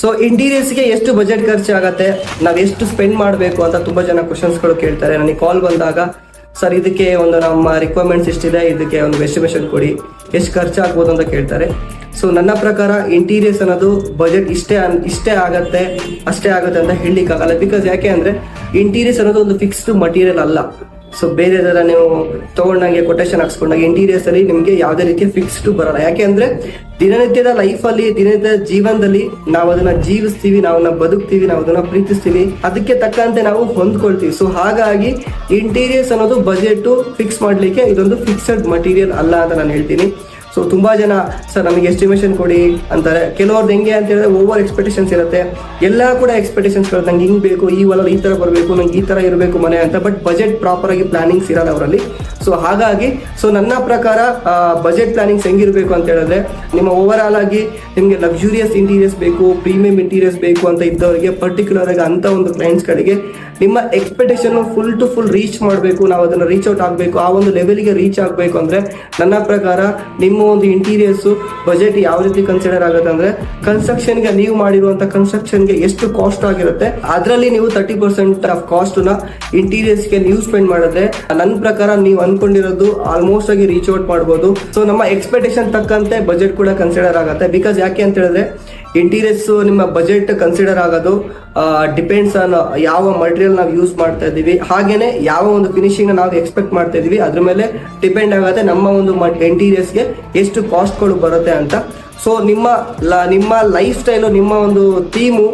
So ಇಂಟೀರಿಯರ್ಸ್ಗೆ ಎಷ್ಟು budget ಖರ್ಚಾಗತ್ತೆ, ನಾವು ಎಷ್ಟು ಸ್ಪೆಂಡ್ ಮಾಡಬೇಕು ಅಂತ ತುಂಬಾ ಜನ ಕ್ವಶನ್ಸ್ಗಳು ಕೇಳ್ತಾರೆ. ನನಗೆ ಕಾಲ್ ಬಂದಾಗ ಸರ್ ಇದಕ್ಕೆ ಒಂದು ನಮ್ಮ ರಿಕ್ವೈರ್ಮೆಂಟ್ಸ್ ಎಷ್ಟಿದೆ, ಇದಕ್ಕೆ ಒಂದು ಎಸ್ಟಿಮೇಷನ್ ಕೊಡಿ, ಎಷ್ಟು ಖರ್ಚಾಗ್ಬೋದು ಅಂತ ಕೇಳ್ತಾರೆ. ಸೊ ನನ್ನ ಪ್ರಕಾರ ಇಂಟೀರಿಯರ್ಸ್ ಅನ್ನೋದು ಬಜೆಟ್ ಇಷ್ಟೇ ಆಗತ್ತೆ ಅಷ್ಟೇ ಆಗುತ್ತೆ ಅಂತ ಹೇಳಲಿಕ್ಕಾಗಲ್ಲ. ಬಿಕಾಸ್ ಯಾಕೆ ಅಂದರೆ ಇಂಟೀರಿಯರ್ಸ್ ಅನ್ನೋದು ಒಂದು ಫಿಕ್ಸ್ಡ್ ಮಟೀರಿಯಲ್ ಅಲ್ಲ. ಸೊ ಬೇರೆದೆಲ್ಲ ನೀವು ತೊಗೊಂಡಂಗೆ ಕೊಟೇಶನ್ ಹಾಕ್ಸ್ಕೊಂಡಾಗ ಇಂಟೀರಿಯರ್ಸ್ ಅಲ್ಲಿ ನಿಮಗೆ ಯಾವುದೇ ರೀತಿಯ ಫಿಕ್ಸ್ಡ್ ಬರಲ್ಲ. ಯಾಕೆ ಅಂದರೆ ದಿನನಿತ್ಯದ ಲೈಫಲ್ಲಿ, ದಿನನಿತ್ಯದ ಜೀವನದಲ್ಲಿ ನಾವು ಅದನ್ನ ಜೀವಿಸ್ತೀವಿ, ನಾವು ಅದನ್ನ ಬದುಕ್ತೀವಿ, ನಾವು ಅದನ್ನ ಪ್ರೀತಿಸ್ತೀವಿ, ಅದಕ್ಕೆ ತಕ್ಕಂತೆ ನಾವು ಹೊಂದ್ಕೊಳ್ತೀವಿ. ಸೊ ಹಾಗಾಗಿ ಇಂಟೀರಿಯರ್ಸ್ ಅನ್ನೋದು ಬಜೆಟ್ ಫಿಕ್ಸ್ ಮಾಡಲಿಕ್ಕೆ ಇದೊಂದು ಫಿಕ್ಸೆಡ್ ಮಟೀರಿಯಲ್ ಅಲ್ಲ ಅಂತ ನಾನು ಹೇಳ್ತೀನಿ. ಸೊ ತುಂಬಾ ಜನ ಸರ್ ನಮಗೆ ಎಸ್ಟಿಮೇಷನ್ ಕೊಡಿ ಅಂತಾರೆ. ಕೆಲವ್ರದ್ದು ಹೆಂಗೆ ಅಂತ ಹೇಳಿದ್ರೆ ಓವರ್ ಎಕ್ಸ್ಪೆಕ್ಟೇಷನ್ಸ್ ಇರುತ್ತೆ. ಎಲ್ಲ ಕೂಡ ಎಕ್ಸ್ಪೆಕ್ಟೇಷನ್ಸ್ಗಳು ನಂಗೆ ಹಿಂಗೆ ಬೇಕು, ಈ ಹೊಲಲ್ಲಿ ಈ ಥರ ಬರಬೇಕು, ನಂಗೆ ಈ ಥರ ಇರಬೇಕು ಮನೆ ಅಂತ. ಬಟ್ ಬಜೆಟ್ ಪ್ರಾಪರ್ ಆಗಿ ಪ್ಲಾನಿಂಗ್ಸ್ ಇರಲ್ಲ ಅವರಲ್ಲಿ. ಸೊ ಹಾಗಾಗಿ ನನ್ನ ಪ್ರಕಾರ ಬಜೆಟ್ ಪ್ಲಾನಿಂಗ್ಸ್ ಹೆಂಗಿರಬೇಕು ಅಂತ ಹೇಳಿದ್ರೆ, ನಿಮ್ಮ ಓವರ್ ಆಲ್ ಆಗಿ ನಿಮಗೆ ಲಕ್ಸುರಿಯಸ್ ಇಂಟೀರಿಯರ್ಸ್ ಬೇಕು, ಪ್ರೀಮಿಯಂ ಇಂಟೀರಿಯರ್ಸ್ ಬೇಕು ಅಂತ ಇದ್ದವರಿಗೆ, ಪರ್ಟಿಕ್ಯುಲರ್ ಆಗಿ ಅಂತ ಒಂದು ಕ್ಲೈಂಟ್ಸ್ಗಳಿಗೆ ನಿಮ್ಮ expectation full to full reach ಮಾಡಬೇಕು, ನಾವು ಅದನ್ನು ರೀಚ್ ಔಟ್ ಆಗಬೇಕು, ಆ ಒಂದು ಲೆವೆಲ್ಗೆ ರೀಚ್ ಆಗಬೇಕು ಅಂದರೆ ನನ್ನ ಪ್ರಕಾರ ನಿಮ್ಮ ಒಂದು ಇಂಟೀರಿಯರ್ಸು ಬಜೆಟ್ ಯಾವ ರೀತಿ ಕನ್ಸಿಡರ್ ಆಗುತ್ತೆ ಅಂದರೆ, ಕನ್ಸ್ಟ್ರಕ್ಷನ್ಗೆ ನೀವು ಮಾಡಿರುವಂಥ ಕನ್ಸ್ಟ್ರಕ್ಷನ್ಗೆ ಎಷ್ಟು ಕಾಸ್ಟ್ ಆಗಿರುತ್ತೆ ಅದರಲ್ಲಿ ನೀವು 30% ಆಫ್ ಕಾಸ್ಟ್ನ ಇಂಟೀರಿಯರ್ಸ್ಗೆ ನೀವು ಸ್ಪೆಂಡ್ ಮಾಡಿದ್ರೆ ನನ್ನ ಪ್ರಕಾರ ನೀವು ಅನ್ಕೊಂಡಿರೋದು ಆಲ್ಮೋಸ್ಟ್ ಆಗಿ ರೀಚ್ ಔಟ್ ಮಾಡ್ಬೋದು. ಸೊ ನಮ್ಮ ಎಕ್ಸ್ಪೆಕ್ಟೇಷನ್ ತಕ್ಕಂತೆ ಬಜೆಟ್ ಕೂಡ ಕನ್ಸಿಡರ್ ಆಗುತ್ತೆ. ಬಿಕಾಸ್ ಯಾಕೆ ಅಂತ ಹೇಳಿದ್ರೆ ಇಂಟೀರಿಯರ್ಸ್ ನಿಮ್ಮ ಬಜೆಟ್ ಕನ್ಸಿಡರ್ ಆಗೋದು ಡಿಪೆಂಡ್ಸ್ ಆನ್ ಯಾವ ಮಟೀರಿಯಲ್ ನಾವು ಯೂಸ್ ಮಾಡ್ತಾ ಇದ್ದೀವಿ, ಹಾಗೇನೆ ಯಾವ ಒಂದು ಫಿನಿಶಿಂಗ್ ನಾವು ಎಕ್ಸ್ಪೆಕ್ಟ್ ಮಾಡ್ತಾ ಇದೀವಿ ಅದ್ರ ಮೇಲೆ ಡಿಪೆಂಡ್ ಆಗುತ್ತೆ ನಮ್ಮ ಒಂದು ಇಂಟೀರಿಯರ್ಸ್ಗೆ ಎಷ್ಟು ಕಾಸ್ಟ್ಗಳು ಬರುತ್ತೆ ಅಂತ. ಸೊ ನಿಮ್ಮ ಲೈಫ್ ಸ್ಟೈಲು, ನಿಮ್ಮ ಒಂದು ಥೀಮು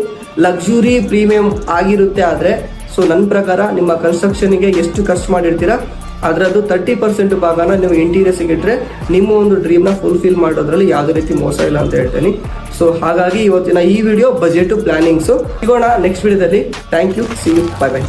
ಲಕ್ಸುರಿ ಪ್ರೀಮಿಯಂ ಆಗಿರುತ್ತೆ ಆದರೆ, ಸೊ ನನ್ನ ಪ್ರಕಾರ ನಿಮ್ಮ ಕನ್ಸ್ಟ್ರಕ್ಷನ್ಗೆ ಎಷ್ಟು ಖರ್ಚು ಮಾಡಿರ್ತೀರಾ ಅದರದ್ದು 30% ಭಾಗನ ನೀವು ಇಂಟೀರಿಯರ್ಸ್ಗೆ ಇಟ್ಟರೆ ನಿಮ್ಮ ಒಂದು ಡ್ರೀಮ್ನ ಫುಲ್ಫಿಲ್ ಮಾಡೋದ್ರಲ್ಲಿ ಯಾವುದೇ ರೀತಿ ಮೋಸ ಇಲ್ಲ ಅಂತ ಹೇಳ್ತೀನಿ. ಸೊ ಹಾಗಾಗಿ ಇವತ್ತಿನ ಈ ವಿಡಿಯೋ ಬಜೆಟ್ ಪ್ಲಾನಿಂಗ್ಸು. ಸಿಗೋಣ ನೆಕ್ಸ್ಟ್ ವಿಡಿಯೋದಲ್ಲಿ. Thank you, see you, bye by.